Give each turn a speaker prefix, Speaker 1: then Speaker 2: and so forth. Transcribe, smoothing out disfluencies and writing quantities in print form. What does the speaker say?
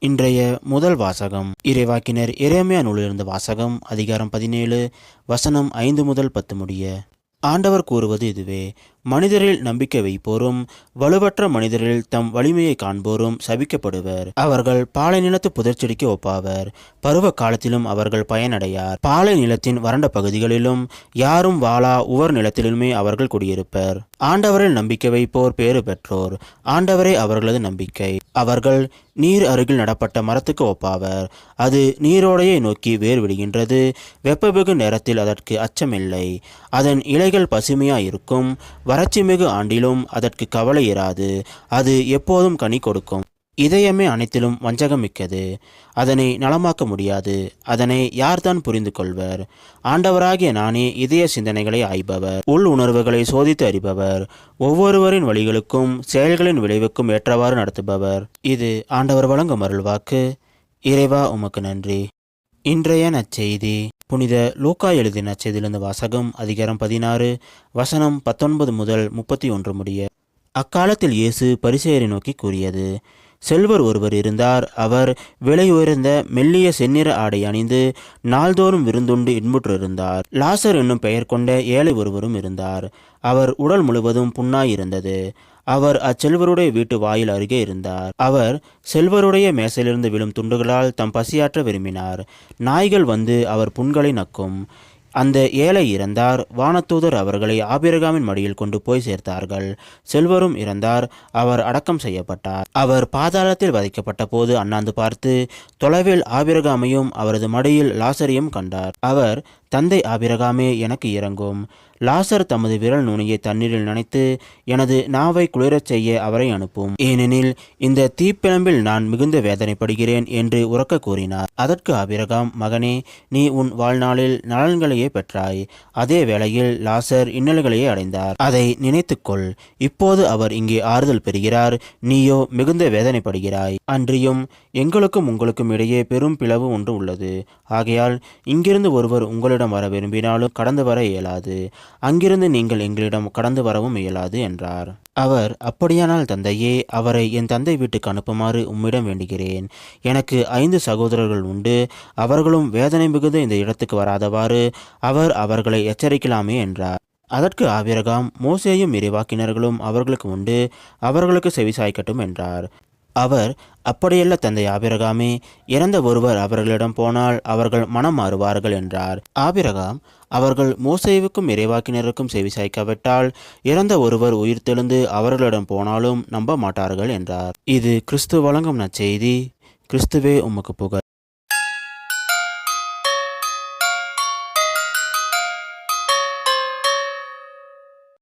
Speaker 1: இன்றைய முதல் வாசகம் இறைவாக்கினர் எரேமியா நூலிலிருந்து வாசகம் அதிகாரம் 17 வசனம் 5 முதல் 10 முடிய. ஆண்டவர் கூறுவது இதுவே: மனிதரில் நம்பிக்கை வைப்போரும் வலுவற்ற மனிதரில் தம் வலிமையை காண்போரும் சபிக்கப்படுவர். அவர்கள் பாலை நிலத்து புதர்ச்செடிக்கு ஒப்பாவர். பருவ காலத்திலும் அவர்கள் பயனடையார். பாலை நிலத்தின் வறண்ட பகுதிகளிலும் யாரும் வாழா உவர் நிலத்திலுமே அவர்கள் குடியிருப்பர். ஆண்டவரில் நம்பிக்கை வைப்போர் பேறு பெற்றோர். ஆண்டவரே அவர்களது நம்பிக்கை. அவர்கள் நீர் அருகில் நடப்பட்ட மரத்துக்கு ஒப்பாவர். அது நீரோடையை நோக்கி வேர் விடுகின்றது. வெப்பமிகு நேரத்தில் அதற்கு அச்சமில்லை. அதன் இலைகள் பசுமையாயிருக்கும். வறட்சிமிகு ஆண்டிலும் அதற்கு கவலை இராது. அது எப்போதும் கனி கொடுக்கும். இதயமே அனைத்திலும் வஞ்சகம் மிக்கது. அதனை நலமாக்க முடியாது. அதனை யார்தான் புரிந்து கொள்வர்? ஆண்டவராகிய நானே இதய சிந்தனைகளை ஆய்பவர், உள் உணர்வுகளை சோதித்து அறிபவர், ஒவ்வொருவரின் வழிகளுக்கும் செயல்களின் விளைவுக்கும் ஏற்றவாறு நடத்துபவர். இது ஆண்டவர் வழங்கும் அருள்வாக்கு. இறைவா, உமக்கு நன்றி. இன்றைய நற்செய்தி புனித லூக்கா எழுதிய நற்செய்தியிலிருந்து வாசகம் அதிகாரம் 16 வசனம் 19 முதல் 31 முடிய. அக்காலத்தில் இயேசு பரிசேயரை நோக்கி கூறியது: செல்வர் ஒருவர் இருந்தார். அவர் விலை உயர்ந்த மெல்லிய செந்நிற ஆடை அணிந்து நாள்தோறும் விருந்துண்டு இன்புற்றிருந்தார். லாசர் என்னும் பெயர் கொண்ட ஏழை ஒருவரும் இருந்தார். அவர் உடல் முழுவதும் புண்ணாயிருந்தது. அவர் அச்செல்வருடைய வீட்டு வாயில் அருகே இருந்தார். அவர் செல்வருடைய மேசையிலிருந்து விழும் துண்டுகளால் தம் பசியாற்ற விரும்பினார். நாய்கள் வந்து அவர் புண்களை நக்கும். அந்த ஏழை இறந்தார். வானதூதர் அவர்களை ஆபிரகாமின் மடியில் கொண்டு போய் சேர்த்தார்கள். செல்வரும் இறந்தார். அவர் அடக்கம் செய்யப்பட்டார். அவர் பாதாளத்தில் வதைக்கப்பட்ட போது அண்ணாந்து பார்த்து தொலைவில் ஆபிரகாமையும் அவரது மடியில் லாசரையும் கண்டார். அவர்: தந்தை ஆபிரகாமே, எனக்கு இரங்கும். லாசர் தமது விரல் நுனியை தண்ணீரில் நனைத்து எனது நாவை குளிரச் செய்ய அவரை அனுப்பும். ஏனெனில் இந்த தீப்பிழம்பில் நான் மிகுந்த வேதனைப்படுகிறேன் என்று உரக்க கூறினார். அதற்கு ஆபிரகாம்: மகனே, நீ உன் வாழ்நாளில் நலன்களையே பெற்றாய். அதே வேளையில் லாசர் இன்னல்களையே அடைந்தார். அதை நினைத்துக்கொள். இப்போது அவர் இங்கே ஆறுதல் பெறுகிறார். நீயோ மிகுந்த வேதனைப்படுகிறாய். அன்றியும் எங்களுக்கும் உங்களுக்கும் இடையே பெரும் பிளவு ஒன்று உள்ளது. ஆகையால் இங்கிருந்து ஒருவர் உங்களிடம் வர விரும்பினாலும் கடந்து வர இயலாது. அங்கிருந்து நீங்கள் எங்களிடம் கடந்து வரவும் இயலாது என்றார். அவர்: அப்படியானால் தந்தையே, அவரை என் தந்தை வீட்டுக்கு அனுப்புமாறு உம்மிடம் வேண்டுகிறேன். எனக்கு 5 சகோதரர்கள் உண்டு. அவர்களும் வேதனை மிகுந்த இந்த இடத்துக்கு வராதவாறு அவர் அவர்களை எச்சரிக்கலாமே என்றார். அதற்கு ஆபிரகாம்: மோசேயும் இறைவாக்கினர்களும் அவர்களுக்கு உண்டு. அவர்களுக்கு செவிசாய்க்கட்டும் என்றார். அவர்: அப்படியல்ல தந்தை ஆபிரகாமே, இறந்த ஒருவர் அவர்களிடம் போனால் அவர்கள் மனம் மாறுவார்கள் என்றார். ஆபிரகாம்: அவர்கள் மோசேவுக்கும் இறைவாக்கினருக்கும் செவிசாய்க்காவிட்டால் இறந்த ஒருவர் உயிர்த்தெழுந்து அவர்களிடம் போனாலும் நம்ப மாட்டார்கள் என்றார். இது கிறிஸ்து வழங்கும் நற்செய்தி. கிறிஸ்துவே, உமக்கு புகழ்.